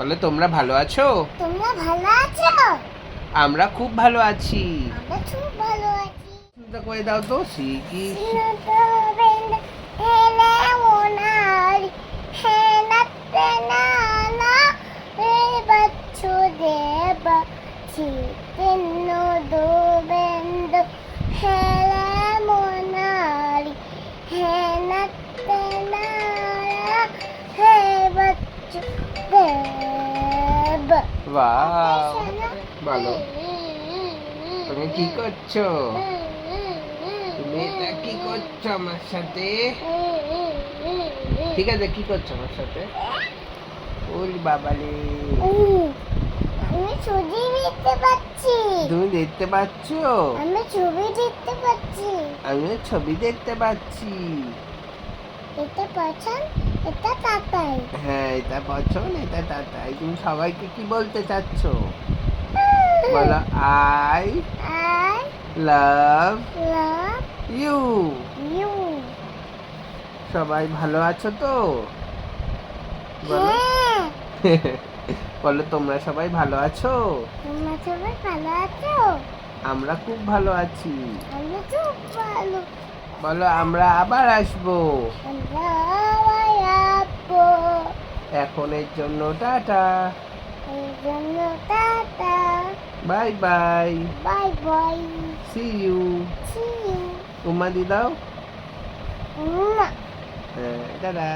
বলো তোমরা ভালো আছো? তোমরা ভালো আছো? আমরা খুব ভালো আছি। আমরা খুব ভালো আছি। চিন্তা করে দাও তো শিখি। বাহ, ভালো। তুমি কি করছো? তুমি এটা কি করছো আমার সাথে? ঠিক আছে, কি করছো আমার সাথে? ওরে বাবারে, আমি ছবি দেখতে পাচ্ছি। তুমি দেখতে পাচ্ছো? আমি ছবি দেখতে পাচ্ছি। আমিও ছবি দেখতে পাচ্ছি। এটা পছন্দ, এটা তাতাই। হ্যাঁ, এটা পছন্দ, এটা তাতাই। তুমি সবাইকে কি বলতে চাচ্ছো? বলো I I love love you. you. সবাই ভালো আছো তো? বলো। হ্যাঁ, বলো তোমরা সবাই ভালো আছো? তোমরা সবাই ভালো আছো? আমরা খুব ভালো আছি। আমরা খুব ভালো। বলো আমরা আবার আসবো। আমরা আবার আসবো। এখনের জন্য টাটা। এই জন্য tata. Bye bye. Bye bye. See you. See you. উম্মা দি দাও। Mwah. হ্যাঁ, টাটা।